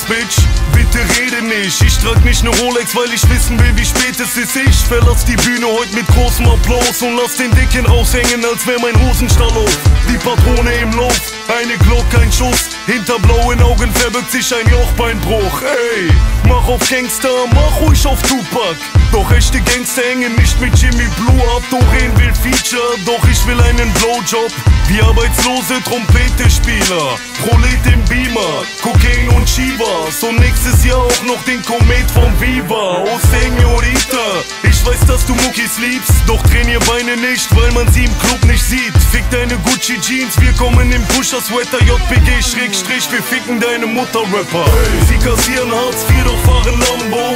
Bitch, bitte rede nicht. Ich trag nicht ne Rolex, weil ich wissen will, wie spät es ist. Ich verlass die Bühne heute mit großem Applaus und lass den Dicken raushängen, als wär mein Hosenstall auf. Die Patrone im Lauf, eine Glock, ein Schuss. Hinter blauen Augen verbirgt sich ein Jochbeinbruch. Ey, mach auf Gangster, mach ruhig auf Tupac. Doch echte Gangster hängen nicht mit Jimmy Blue ab. Doreen will Feature, doch ich will einen Blowjob. Wie arbeitslose Trompetespieler, Prolet im Beamer, Kokain und Chivas. Und nächstes Jahr auch noch den Komet vom Viva. Oh Señorita, ich weiß, dass du Muckis liebst, doch trainier Beine nicht, weil man sie im Club nicht sieht. Fick deine Gucci Jeans, wir kommen im Pusher-Sweater. JPG Schrägstrich, wir ficken deine Mutter-Rapper. Sie kassieren Hartz IV, doch fahren Lambo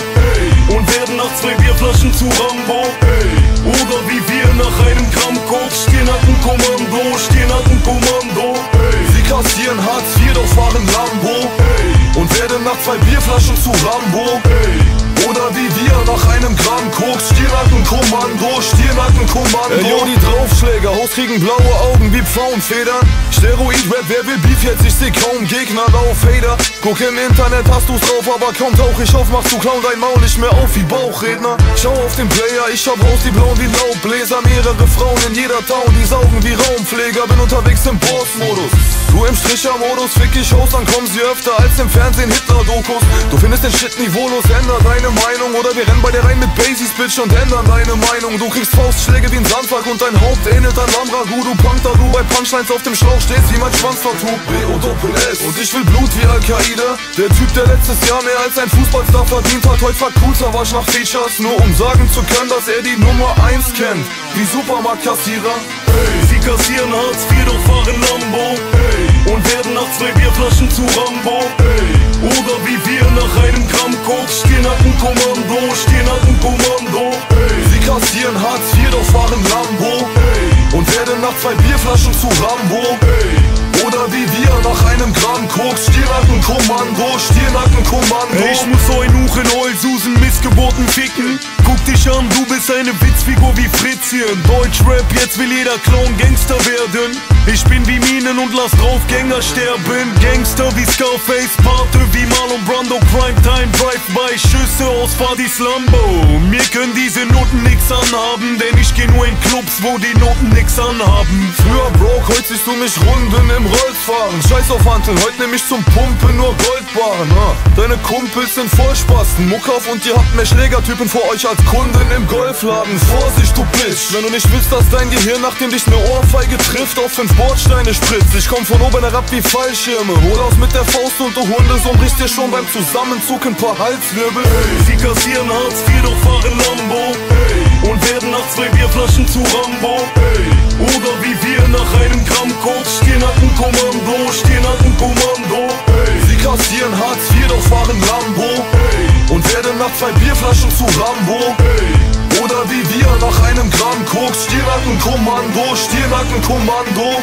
und werden nach 2 Bierflaschen zu Rambo. Oder wie wir nach einem Gramm Koks stehen hat ein Kommando, stehen hat ein Kommando. Sie kassieren Hartz IV, doch fahren Lambo und werden nach 2 Bierflaschen zu Rambo. Oder wie wir nach einem Gramm Koks Stirnackenkommando, Stirnackenkommando. Ey, yo, die Draufschläger, Haus kriegen blaue Augen wie Pfauenfedern. Steroid-Rap, wer will Beef jetzt? Ich seh kaum Gegner, lauf Hater. Guck im Internet, hast du's drauf, aber kaum tauch ich auf. Machst du Clown dein Maul nicht mehr auf wie Bauchredner. Schau auf den Player, ich hab raus die Blauen wie Laubbläser. Mehrere Frauen in jeder Town, die saugen wie Raumpfleger. Bin unterwegs im Boss-Modus. Du im Stricher-Modus, fick ich Host, dann kommen sie öfter als im Fernsehen Hitler-Dokus. Du findest den Shit niveaulos, änder deine Meinung. Oder wir rennen bei dir rein mit Basies, Bitch, und ändern deine Meinung. Du kriegst Faustschläge wie ein Sandsack und dein Haupt ähnelt an Lamragu. Du Panther, du bei Punchlines auf dem Schlauch stehst wie mein Schwanztattoo. B-O-Doppel-S und ich will Blut wie Al-Qaida. Der Typ, der letztes Jahr mehr als ein Fußballstar verdient hat, heute verkutzt wasch nach Features, nur um sagen zu können, dass er die Nummer 1 kennt. Wie Supermarktkassierer. Sie kassieren Hartz IV, doch fahren Lambo und werden nach 2 Bierflaschen zu Rambo. Oder wie wir nach einem Gramm Koks stehen hat ein Kommando, stehen hat ein Kommando. Sie kassieren Hartz IV, doch fahren Lambo und werden nach 2 Bierflaschen zu Rambo. Oder wie wir nach einem Gramm Koks Stirnackenkommando, Stirnackenkommando. Ich muss so ein Huchenheul-Susen Missgeburten ficken. Guck dich an, du bist eine Witzfigur wie Fritzchen. Deutschrap, jetzt will jeder Clown Gangster werden. Ich bin wie Minen und lass Draufgänger sterben. Gangster wie Scarface, Pate wie Marlon Brando. Primetime, Drive-by, Schüsse aus Fadis Lambo. Mir können diese Noten nix anhaben, denn ich geh nur in Clubs, wo die Noten nix anhaben. Früher broke, heute siehst du mich Runden im Rolls fahren. Scheiß auf Hanteln, heute nehm ich zum Pumpen nur Goldbarren. Deine Kumpels sind Vollspasten, Muck auf und ihr habt mehr Schlägertypen vor euch als Kunden im Golfladen. Vorsicht, du Bitch, wenn du nicht willst, dass dein Gehirn, nachdem dich ne Ohrfeige trifft, auf 5 Bordsteine spritzt. Ich komm von oben herab wie Fallschirme, hol aus mit der Faust und du Hundesohn brichst dir schon beim Zusammenzug ein paar Halswirbel. Sie kassieren Hartz IV, doch fahren Lambo und werden nach 2 Bierflaschen zu Rambo. Oder wie wir nach einem Gramm Koks stehen hat ein Kommando, stehen hat ein Kommando. Sie kassieren Hartz IV, doch fahren Lambo und werden nach 2 Bierflaschen zu Rambo. Oder wie wir nach einem Gramm Koks Stirnackenkommando, Stirnackenkommando.